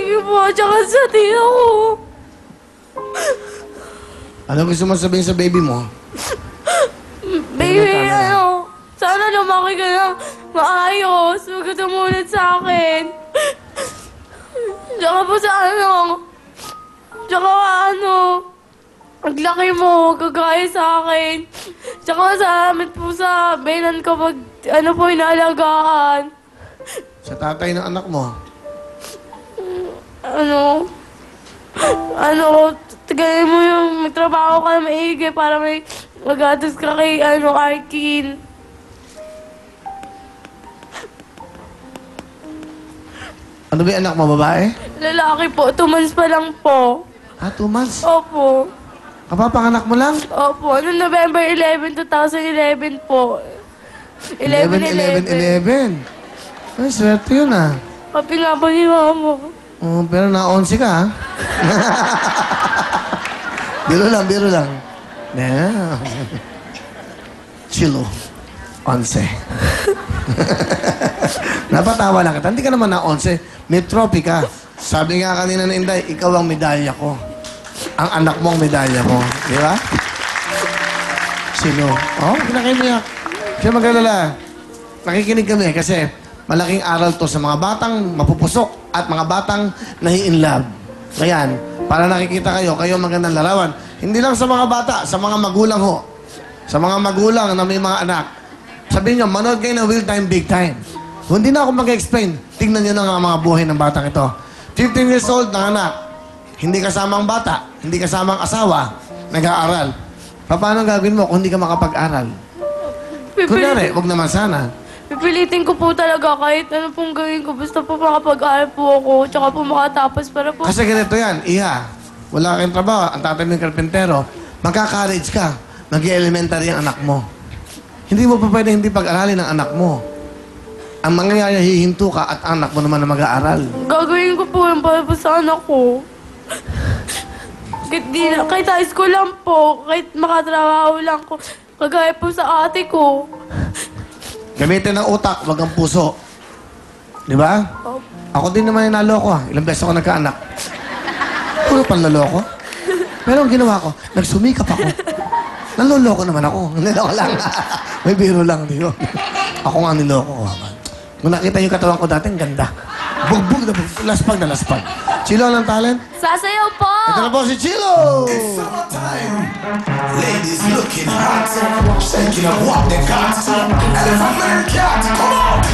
Sige po, tsaka sa tita ko. Ano gusto mo sabihin sa baby mo? Baby, sana lumaki ka na maayos. Huwag ka tumulit sa akin. Tsaka po sa paglaki mo, gagaya sa akin. Tsaka salamat po sa benan ko pag, inaalagaan. Sa tatay ng anak mo? Tagayin mo yung magtrabaho ka na maigi para may magatos ka kay, Arkin. Ano ba yung anak mo, babae? Lalaki po, 2 months pa lang po. 2 months? Opo. Kapapanganak mo lang? Opo, noong November 11, 2011 po. 11. Ay, swerte yun Papi nga po ni Mama. Oh, pero na-11 ka, ha? Biro lang. Yeah. Chilo. 11. Napatawa lang kita. Hindi ka naman na-11. May trophy ka. Sabi nga kanina na Inday, ikaw ang medalya ko. Ang anak mo ang medalya ko. Di ba? Sino? Oh, kinakimiyak. Siya mag-alala. Nakikinig kami kasi malaking aral to sa mga batang mapupusok at mga batang nahi-inlove. Ayan, para nakikita kayo magandang larawan. Hindi lang sa mga bata, sa mga magulang ho. Sa mga magulang na may mga anak. Sabihin nyo, manood kayo ng Real Time, Big Time. Kung hindi na ako mag-explain, tignan nyo na nga mga buhay ng batang ito. 15 years old na anak. Hindi kasama ang bata, hindi kasama ang asawa, nag-aaral. Paano gagawin mo kung hindi ka makapag-aral? Kunyari, huwag naman sana. Pipilitin ko po talaga kahit ano pong gawin ko. Basta po makapag-aaral po ako, tsaka po makatapos para po... Kasi ganito yan, Iha. Wala kayong trabaho, ang tatay mo yung karpentero. Magka-college ka, mag-elementary ang anak mo. Hindi mo pa pwede hindi pag-aralin ang anak mo. Ang mangyayari, hihinto ka at anak mo naman na mag-aaral. Gagawin ko po yung para po sa anak ko. Kahit high school lang po, kahit makatrabaho lang ko. Kagaya po sa ate ko. Gamitin ang utak, wag ang puso. Di ba? Ako din naman yung naloko. Ilang beses ako nagkaanak. Puro panloloko. Pero ang ginawa ko, nagsumikap ako. Naloloko naman ako. Niloko lang. May biro lang. Di ba? Ako nga niloko ko. Kung nakita yung katawan ko dati, ang ganda. Bugbog na bugbog. Laspag na laspag. Chilo ng talent? Sasayaw po! Ito na po si Chilo! It's summertime. Ladies looking hot. Shaking up what they got. Elephant man cat. Come on.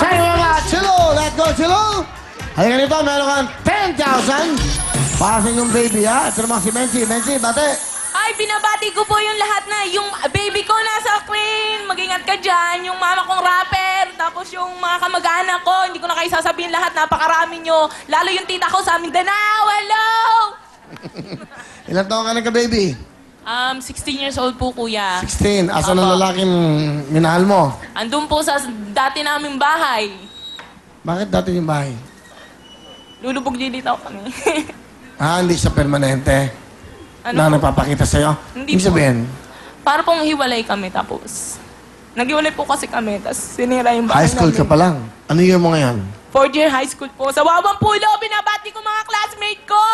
Sa'yo mga Chilo! Let's go, Chilo! Halika nito, meron kang 10,000 para sa inyong baby, ha? Ito naman si Menchi. Menchi, bate! Ay, binabati ko po yung lahat na yung baby ko nasa screen. Mag-ingat ka dyan. Yung mama kong rapper. Tapos yung mga kamag-anak ko. Hindi ko na kayo sasabihin lahat. Napakarami nyo. Lalo yung tita ko sa aming Danao. Hello! Ilan taon ka nagka-baby? 16 years old po, kuya. 16. Asan ang Opo. lalaking minahal mo? Andun po sa dati naming bahay. Bakit dati yung bahay? Lulubog din dito kami. Hindi siya permanente. Ano Na po? nagpapakita sa'yo? Hindi Ibig sabihin, Para pong hiwalay kami tapos. Naghiwalay po kasi kami. Tapos sinira yung bahay high school ka namin. pa lang. Ano year mo ngayon? 4th year high school po. Sa Wawang Pulo, binabati ko mga classmate ko.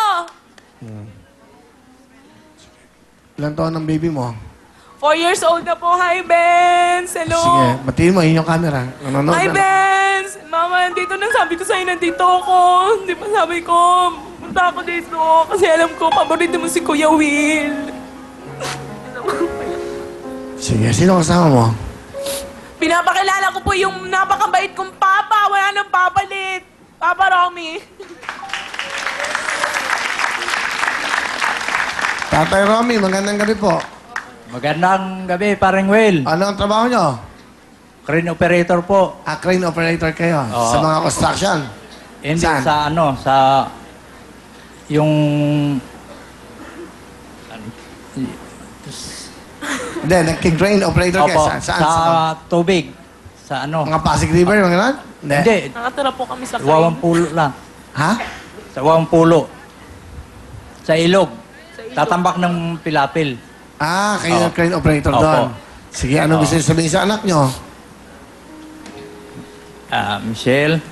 Ilan taon ang baby mo? 4 years old na po. Hi, Benz. Hello. Sige, batiin mo. Yun yung camera. Nanonood Hi, na. Benz. Mama, nandito na. Sabi ko sa'yo, nandito ako. Hindi pa sabi ko, punta ako dito. Kasi alam ko, paborito mo si Kuya Will. Sige, sino kasama mo? Pinapakilala ko po yung napakabait kong papa. Wala nang papalit. Papa Romy. Tatay Romy, magandang gabi po. Magandang gabi, paring Will. Ano ang trabaho nyo? Crane operator po. Crane operator kayo Oo. sa mga construction. Hindi Saan? sa yung Hindi, nagking crane operator kayo. opo, Saan? sa tubig. Sa ano? Mga Pasig River, mga ganun? Hindi. Nakatira po kami sa Wawang pulo lang. Ha? Sa Wawang pulo. Sa ilog. Tatambak ng pilapil. Ah, kayo Oo. yung crane operator Opo. doon. Sige, ano Oo. gusto niyo sabihin sa anak nyo? Michelle.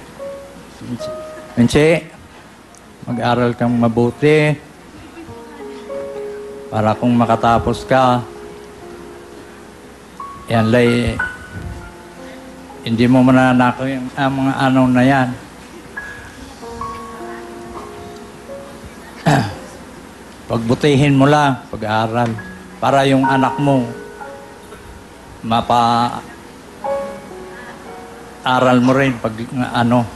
Minche. Mag-aral kang mabuti. Para kung makatapos ka. Yan, lay. Hindi mo mananakaw yung mga ano na yan. Pagbutihin mo lang, pag-aaral. Para yung anak mo, aral mo rin pag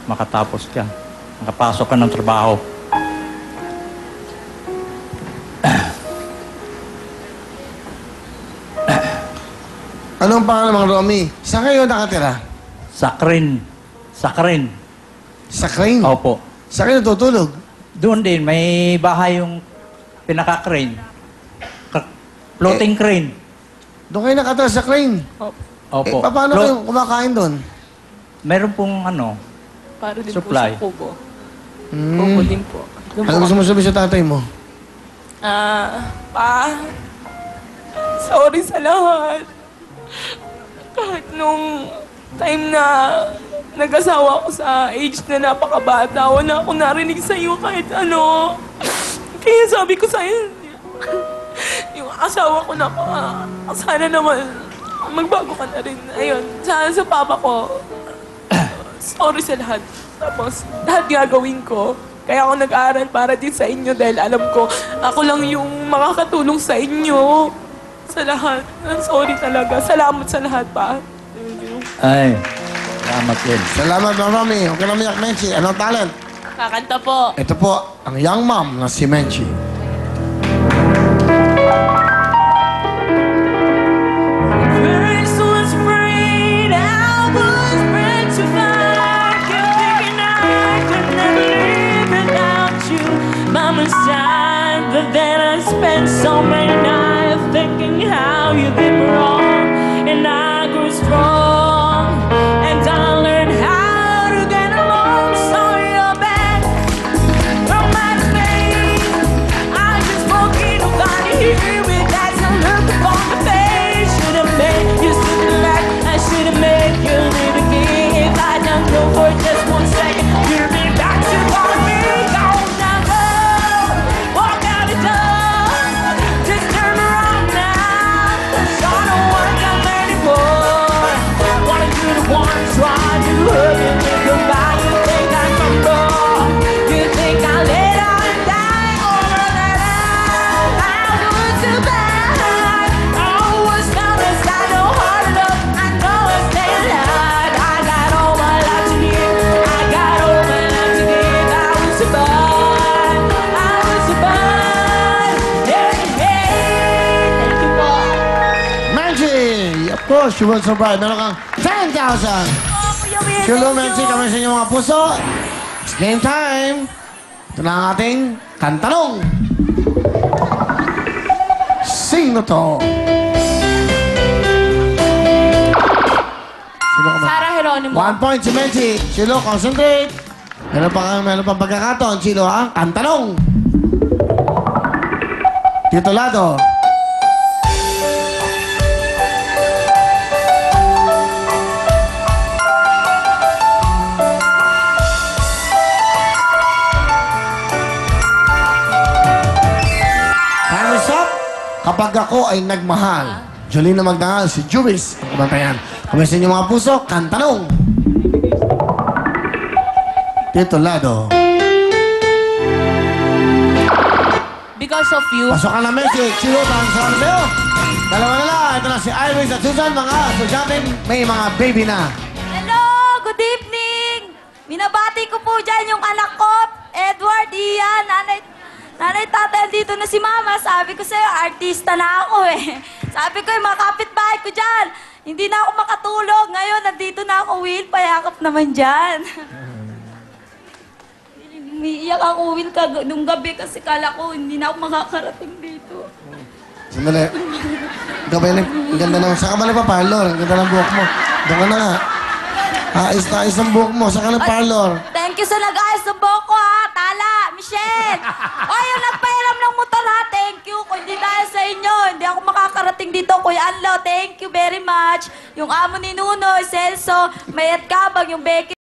makatapos ka. Makapasok ka ng trabaho. Anong pangalan mga Romy? Saan kayo nakatira? Sakrin. Sakrin. Sa crane? Opo. Saan kayo natutulog? Doon din, may bahay yung pinaka-crane. Floating crane. Doon kayo nakatira sa crane? Opo. Paano kayo kumakain doon? Meron pong Para din Supply. po sa kubo. Kubo din po. Doon Ano po gusto mo sabihin sa tatay mo? Pa, sorry sa lahat. Kahit nung time na nag-asawa ko sa age na napakabata, wala akong narinig sa'yo kahit ano. Kaya sabi ko sa'yo, yung asawa ko sana naman magbago ka na rin. Ayun, sa papa ko, sorry sa lahat. Tapos, lahat gagawin ko. Kaya ako nag-aaral para din sa inyo dahil alam ko, ako lang yung makakatulong sa inyo. Sa lahat. Sorry talaga. Salamat sa lahat pa. Thank you. Ay, salamat din. Salamat mga Romy. Huwag ka na umiyak, Menchi. Anong talent? Kakanta po. Ito po, ang young mom na si Menchi. First was afraid, I was bred to fly. Kept thinking I could never live without you by my side. But then I spent so many nights thinking how you did me wrong. And I grew strong. And I learned how to get along. So you're back from my face. I just spoke in nobody here with that some look upon my face. Should've made you sit back. I should've made you live again. If I don't go for just 1 second, you'll be back to call me. Don't never walk out the door. Just turn around now. 'Cause you're the one I'm ready for. Wanted you to want, try to hurt you, think about you, think I can more. You think I let out and die over that I was too bad. I was down inside, no hard enough. I know I stay alive. I got all my life to give. I got all my life to give. I will survive. I will survive. Hey, hey. Thank you, boy. Menchi! Of course, you will survive. Meron kang 10,000! Oh, Kuya Will, Hello, thank Menchi. you. Kami sa inyong mga puso. It's game time. Ito na ang ating kantanong. Sino to? Sino ka ba? Sarah Geronimo. 1 point si Menchi. Chilo, concentrate. Meron pa pagkakataon. Chilo, ha? Kantanong. Titulado. Time is up. Kapag ako ay nagmahal. Jolina Magdangal, si Juris. Kumantayan. Kami sa inyong mga puso, kantanong. Titulado. Because of you. Pasok ka na, Messi. Chilo, tanong sa sa'yo. Dalawa na lang. Ito na si Iris at Susan. Mga estudyante, may mga baby na. Hello! Good evening! Minabati ko po dyan yung anak ko, Edward, Ian, nanay, tatay, dito na si Mama. Sabi ko sa'yo, artista na ako eh. Sabi ko, yung mga kapitbahay ko dyan, hindi na ako makatulog. Ngayon, nandito na ako, Will. Payakap naman dyan. Umiiyak ako, Will, nung gabi kasi kala ko hindi na ako makakarating dito. Sandali. Ikaw ba yun? Ang ganda ng... Saan ka ba nagpa-parlor? Ang ganda ng buhok mo. Doon ka na nga. Ayos na ayos ang buhok mo. Saka ng parlor. Thank you sa nag-ayos ng buhok ko, ha. Tala, Michelle. Oy, yung nagpahiram ng motor, ha. Thank you. Kung hindi dahil sa inyo, hindi ako makakarating dito. Kuya Anlo, thank you very much. Yung amo ni Nunoy, Celso, Mayat Kabag, yung Becky